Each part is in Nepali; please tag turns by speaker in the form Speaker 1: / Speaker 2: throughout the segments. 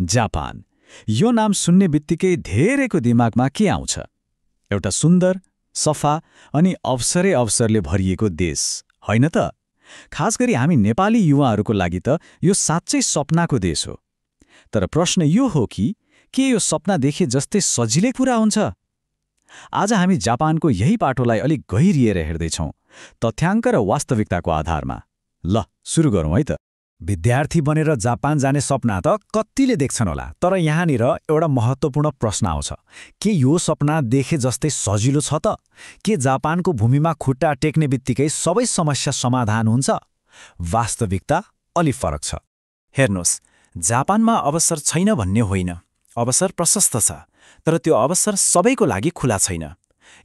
Speaker 1: जापान, यो नाम सुन्ने बित्तिकै धेरैको दिमागमा के आउँछ? एउटा सुन्दर, सफा अनि अवसरै अवसरले भरिएको देश, होइन त? खास गरी हामी नेपाली युवाहरूको लागि त यो साँच्चै सपनाको देश हो। तर प्रश्न यो हो कि के यो सपना देखे जस्तै सजिलै पूरा हुन्छ? आज हामी जापानको यही पाटोलाई अलिक गहिरिएर हेर्दैछौँ, तथ्याङ्क र वास्तविकताको आधारमा। ल, सुरु गरौँ है त।
Speaker 2: विद्यार्थी बनेर जापान जाने सपना त कतिले देख्छन् होला, तर यहाँनिर एउटा महत्त्वपूर्ण प्रश्न आउँछ। के यो सपना देखे जस्तै सजिलो छ त? के जापानको भूमिमा खुट्टा टेक्ने बित्तिकै सबै समस्या समाधान हुन्छ? वास्तविकता अलि फरक छ।
Speaker 3: हेर्नुहोस्, जापानमा अवसर छैन भन्ने होइन, अवसर प्रशस्त छ, तर त्यो अवसर सबैको लागि खुला छैन।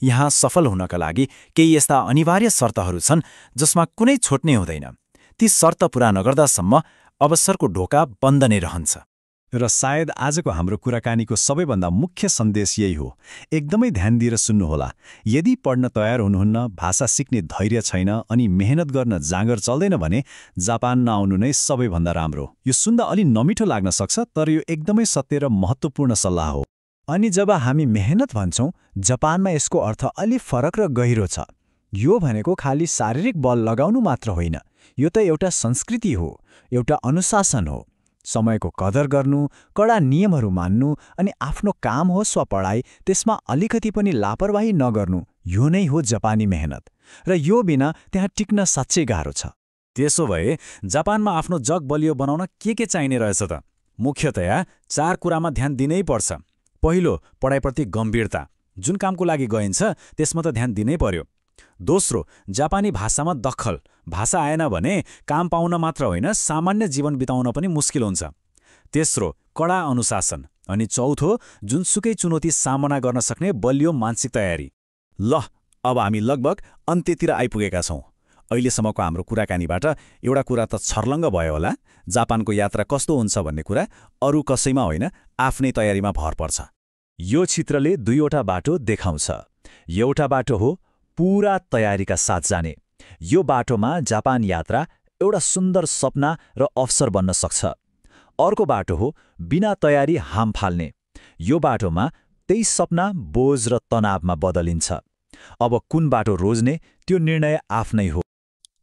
Speaker 3: यहाँ सफल हुनका लागि केही यस्ता अनिवार्य शर्तहरू छन् जसमा कुनै छुट नै हुँदैन। ती शर्त पूरा नगर्दासम्म अवसरको ढोका बन्द नै रहन्छ।
Speaker 1: र सायद आजको हाम्रो कुराकानीको सबैभन्दा मुख्य सन्देश यही हो। एकदमै ध्यान दिएर सुन्नुहोला। यदि पढ्न तयार हुनुहुन्न, भाषा सिक्ने धैर्य छैन अनि मेहनत गर्न जाँगर चल्दैन भने जापान नआउनु नै सबैभन्दा राम्रो। यो सुन्दा अलि नमिठो लाग्न सक्छ, तर यो एकदमै सत्य र महत्त्वपूर्ण सल्लाह हो।
Speaker 2: अनि जब हामी मेहनत भन्छौँ, जापानमा यसको अर्थ अलि फरक र गहिरो छ। यो भनेको खालि शारीरिक बल लगाउनु मात्र होइन, यो त एउटा संस्कृति हो, एउटा अनुशासन हो। समयको कदर गर्नु, कडा नियमहरू मान्नु अनि आफ्नो काम होस् वा पढाइ, त्यसमा अलिकति पनि लापरवाही नगर्नु, यो नै हो जापानी मेहनत। र यो बिना त्यहाँ टिक्न साँच्चै गाह्रो छ।
Speaker 3: त्यसो भए जापानमा आफ्नो जग बलियो बनाउन के चाहिने रहेछ त? मुख्यतया 4 कुरामा ध्यान दिनै पर्छ। पहिलो, पढाइप्रति गम्भीरता। जुन कामको लागि गइन्छ त्यसमा त ध्यान दिनै पर्यो। दोस्रो, जापानी भाषामा दखल। भाषा आएन भने काम पाउन मात्र होइन, सामान्य जीवन बिताउन पनि मुस्किल हुन्छ। तेस्रो, कडा अनुशासन। अनि चौथो, जुनसुकै चुनौती सामना गर्न सक्ने बलियो मानसिक तयारी। ल, अब हामी लगभग अन्त्यतिर आइपुगेका छौँ। अहिलेसम्मको हाम्रो कुराकानीबाट एउटा कुरा त छर्लङ्ग भयो होला। जापानको यात्रा कस्तो हुन्छ भन्ने कुरा अरू कसैमा होइन, आफ्नै तयारीमा भर पर्छ।
Speaker 2: यो चित्रले दुईवटा बाटो देखाउँछ। एउटा बाटो हो पूरा तयारीका साथ जाने। यो बाटोमा जापान यात्रा एउटा सुन्दर सपना र अवसर बन्न सक्छ। अर्को बाटो हो बिना तयारी हाम फाल्ने। यो बाटोमा त्यही सपना बोझ र तनावमा बदलिन्छ। अब कुन बाटो रोज्ने त्यो निर्णय आफ्नै हो।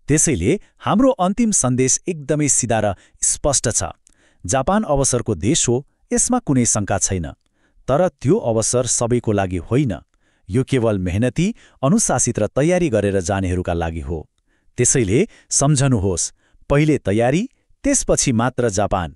Speaker 2: त्यसैले हाम्रो अन्तिम सन्देश एकदमै सिधा र स्पष्ट छ। जापान अवसरको देश हो, यसमा कुनै शङ्का छैन। तर त्यो अवसर सबैको लागि होइन। यो केवल मेहनती, अनुशासित र तयारी गरेर जानेहरूका लागि हो। त्यसैले सम्झनुहोस्, पहिले तयारी, त्यसपछि मात्र जापान।